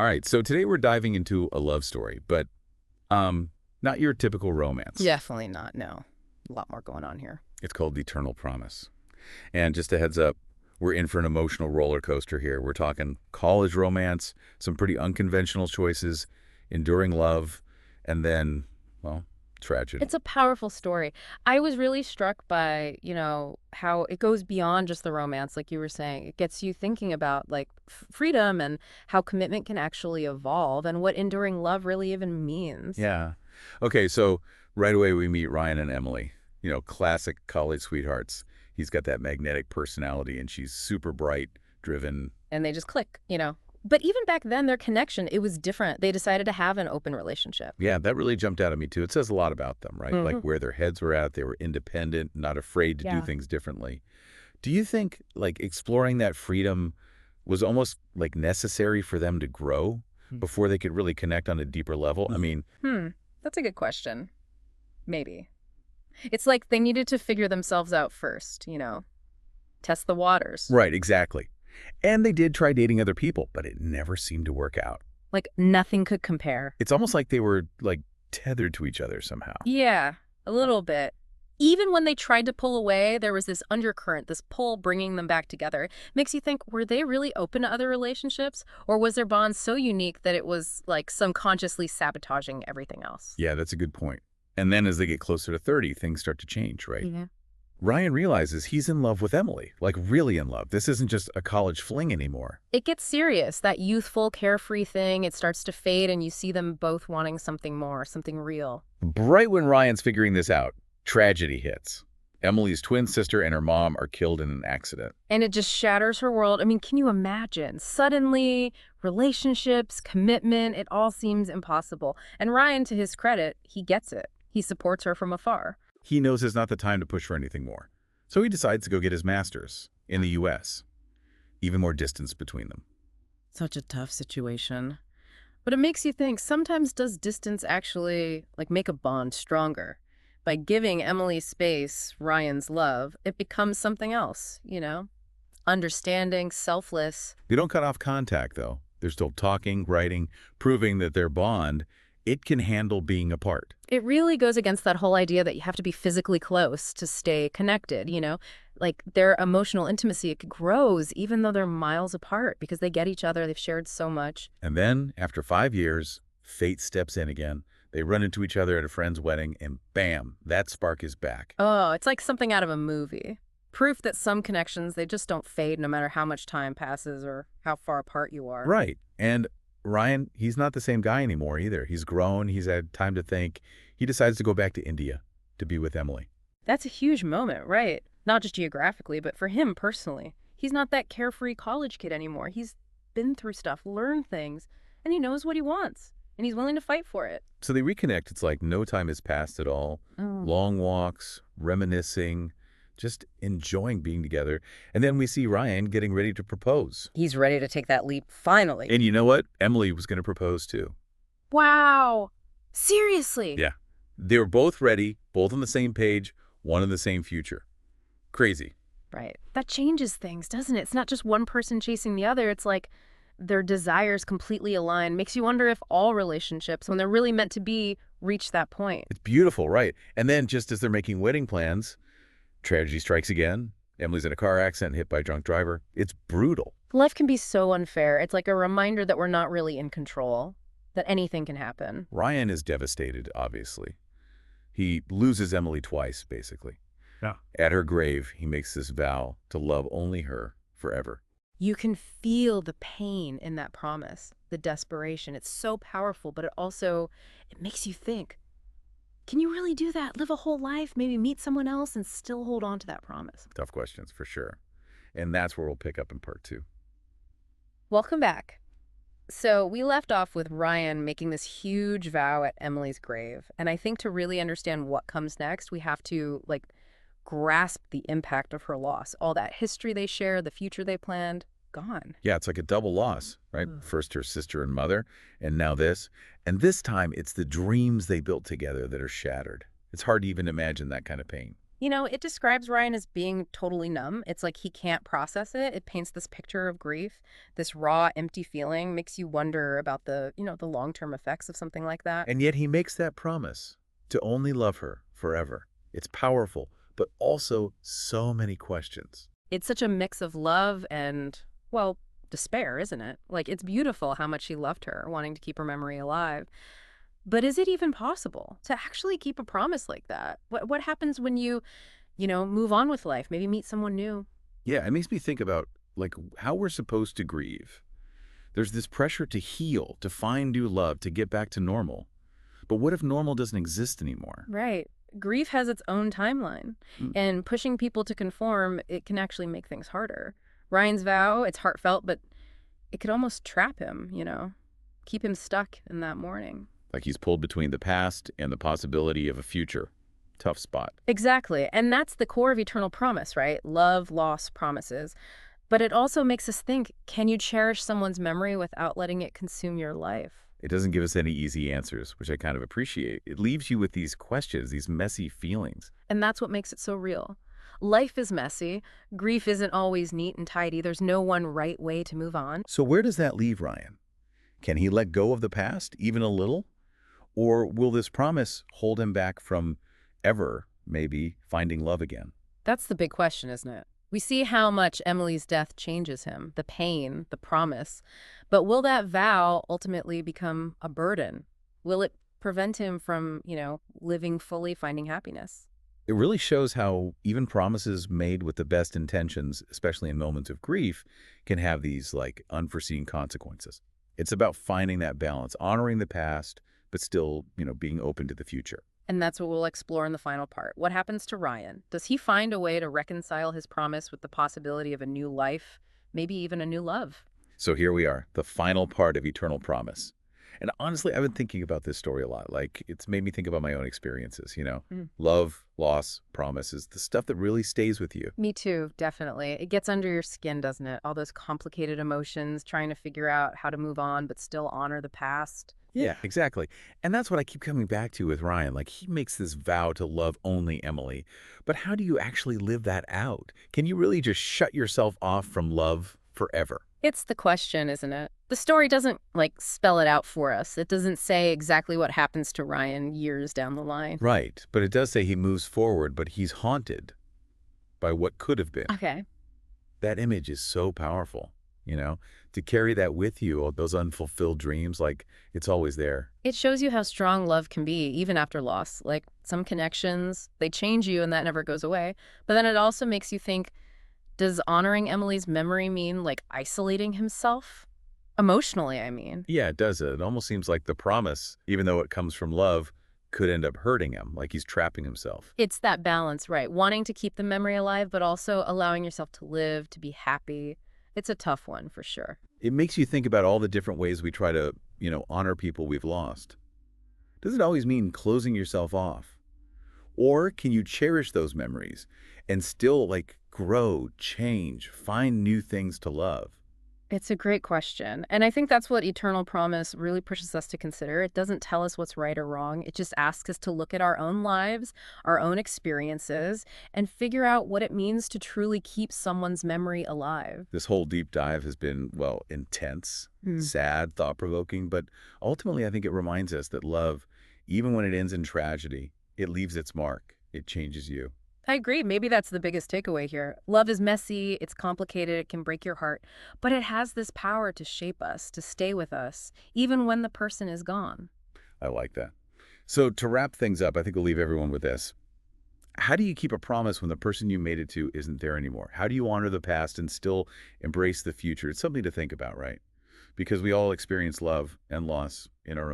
All right, so today we're diving into a love story, but not your typical romance. Definitely not, no. A lot more going on here. It's called Eternal Promise. And just a heads up, we're in for an emotional roller coaster here. We're talking college romance, some pretty unconventional choices, enduring love, and then, well, tragedy. It's a powerful story. I was really struck by, how it goes beyond just the romance, like you were saying. It gets you thinking about, like, freedom and how commitment can actually evolve and what enduring love really even means. Yeah. Okay, so right away we meet Ryan and Emily, classic college sweethearts. He's got that magnetic personality, and she's super bright, driven. And they just click. But even back then, their connection, it was different. They decided to have an open relationship. Yeah, that really jumped out at me, too. It says a lot about them, right? Like where their heads were at. They were independent, not afraid to do things differently. Do you think, like, exploring that freedom was almost, like, necessary for them to grow before they could really connect on a deeper level? I mean... That's a good question. Maybe. It's like they needed to figure themselves out first, test the waters. Right, exactly. And they did try dating other people, but it never seemed to work out. Like nothing could compare. It's almost like they were, like, tethered to each other somehow. Yeah, a little bit. Even when they tried to pull away, there was this undercurrent, this pull bringing them back together. Makes you think, were they really open to other relationships? Or was their bond so unique that it was, like, subconsciously sabotaging everything else? Yeah, that's a good point. And then as they get closer to 30, things start to change, right? Yeah. Ryan realizes he's in love with Emily, like really in love. This isn't just a college fling anymore. It gets serious, that youthful, carefree thing. It starts to fade, and you see them both wanting something more, something real. Right when Ryan's figuring this out, tragedy hits. Emily's twin sister and her mom are killed in an accident. And it just shatters her world. I mean, can you imagine? Suddenly, relationships, commitment, it all seems impossible. And Ryan, to his credit, he gets it. He supports her from afar. He knows it's not the time to push for anything more. So he decides to go get his master's in the U.S. Even more distance between them. Such a tough situation. But it makes you think, sometimes does distance actually, like, make a bond stronger? By giving Emily space, Ryan's love, it becomes something else, Understanding, selfless. They don't cut off contact, though. They're still talking, writing, proving that their bond, it can handle being apart. It really goes against that whole idea that you have to be physically close to stay connected, Like, their emotional intimacy, it grows even though they're miles apart because they get each other, they've shared so much. And then, after 5 years, fate steps in again. They run into each other at a friend's wedding, and bam, that spark is back. Oh, it's like something out of a movie. Proof that some connections, they just don't fade no matter how much time passes or how far apart you are. Right. And Ryan, he's not the same guy anymore either. He's grown. He's had time to think. He decides to go back to India to be with Emily. That's a huge moment, right? Not just geographically, but for him personally. He's not that carefree college kid anymore. He's been through stuff, learned things, and he knows what he wants. And he's willing to fight for it. So they reconnect. It's like no time has passed at all. Long walks, reminiscing, just enjoying being together. And then we see Ryan getting ready to propose. He's ready to take that leap, finally. And you know what? Emily was going to propose too. Wow. Seriously? Yeah. They were both ready, both on the same page, one in the same future. Crazy. Right. That changes things, doesn't it? It's not just one person chasing the other. It's like their desires completely align. Makes you wonder if all relationships, when they're really meant to be, reach that point. It's beautiful, right? And then just as they're making wedding plans, tragedy strikes again. Emily's in a car accident, hit by a drunk driver. It's brutal. Life can be so unfair. It's like a reminder that we're not really in control, that anything can happen. Ryan is devastated, obviously. He loses Emily twice, basically. Yeah. At her grave, he makes this vow to love only her forever. You can feel the pain in that promise, the desperation. It's so powerful, but it makes you think, can you really do that? Live a whole life, maybe meet someone else and still hold on to that promise? Tough questions, for sure. And that's where we'll pick up in part 2. Welcome back. So we left off with Ryan making this huge vow at Emily's grave. And I think to really understand what comes next, we have to, grasp the impact of her loss. All that history they share, the future they planned, gone. Yeah, it's like a double loss, right? First her sister and mother, and now this. And this time, it's the dreams they built together that are shattered. It's hard to even imagine that kind of pain. It describes Ryan as being totally numb. It's like he can't process it. It paints this picture of grief, this raw, empty feeling, makes you wonder about the long-term effects of something like that. And yet he makes that promise to only love her forever. It's powerful, but also so many questions. It's such a mix of love and, well, despair, isn't it? Like, it's beautiful how much he loved her, wanting to keep her memory alive. But is it even possible to actually keep a promise like that? What happens when you move on with life, maybe meet someone new? Yeah, it makes me think about like how we're supposed to grieve. There's this pressure to heal, to find new love, to get back to normal. But what if normal doesn't exist anymore? Right. Grief has its own timeline, Mm. and pushing people to conform, it can actually make things harder. Ryan's vow, it's heartfelt, but it could almost trap him, keep him stuck in that mourning. Like he's pulled between the past and the possibility of a future. Tough spot. Exactly. And that's the core of eternal promise, right? Love, loss, promises. But it also makes us think, can you cherish someone's memory without letting it consume your life? It doesn't give us any easy answers, which I kind of appreciate. It leaves you with these questions, these messy feelings. And that's what makes it so real. Life is messy. Grief isn't always neat and tidy. There's no one right way to move on. So where does that leave Ryan? Can he let go of the past, even a little? Or will this promise hold him back from ever, maybe, finding love again? That's the big question, isn't it? We see how much Emily's death changes him, the pain, the promise. But will that vow ultimately become a burden? Will it prevent him from living fully, finding happiness? It really shows how even promises made with the best intentions, especially in moments of grief, can have these like unforeseen consequences. It's about finding that balance, honoring the past, but still, being open to the future. And that's what we'll explore in the final part. What happens to Ryan? Does he find a way to reconcile his promise with the possibility of a new life, maybe even a new love? So here we are, the final part of Eternal Promise. And honestly, I've been thinking about this story a lot. Like, it's made me think about my own experiences. Mm. Love, loss, promises, the stuff that really stays with you. Me too, definitely. It gets under your skin, doesn't it? All those complicated emotions, trying to figure out how to move on but still honor the past. Yeah, exactly. And that's what I keep coming back to with Ryan. Like, he makes this vow to love only Emily. But how do you actually live that out? Can you really just shut yourself off from love forever? It's the question, isn't it? The story doesn't, spell it out for us. It doesn't say exactly what happens to Ryan years down the line. Right. But it does say he moves forward, but he's haunted by what could have been. Okay. That image is so powerful, to carry that with you, all those unfulfilled dreams, like it's always there. It shows you how strong love can be, even after loss. Like, some connections, they change you and that never goes away. But then it also makes you think, does honoring Emily's memory mean, isolating himself? Emotionally, I mean. Yeah, it does. It almost seems like the promise, even though it comes from love, could end up hurting him, like he's trapping himself. It's that balance, right? Wanting to keep the memory alive, but also allowing yourself to live, to be happy. It's a tough one, for sure. It makes you think about all the different ways we try to, honor people we've lost. Does it always mean closing yourself off? Or can you cherish those memories and still, grow, change, find new things to love? It's a great question. And I think that's what Eternal Promise really pushes us to consider. It doesn't tell us what's right or wrong. It just asks us to look at our own lives, our own experiences, and figure out what it means to truly keep someone's memory alive. This whole deep dive has been, well, intense, Hmm. sad, thought-provoking, but ultimately I think it reminds us that love, even when it ends in tragedy, it leaves its mark. It changes you. I agree. Maybe that's the biggest takeaway here. Love is messy, it's complicated, it can break your heart, but it has this power to shape us, to stay with us, even when the person is gone. I like that. So to wrap things up, I think we'll leave everyone with this. How do you keep a promise when the person you made it to isn't there anymore? How do you honor the past and still embrace the future? It's something to think about, right? Because we all experience love and loss in our own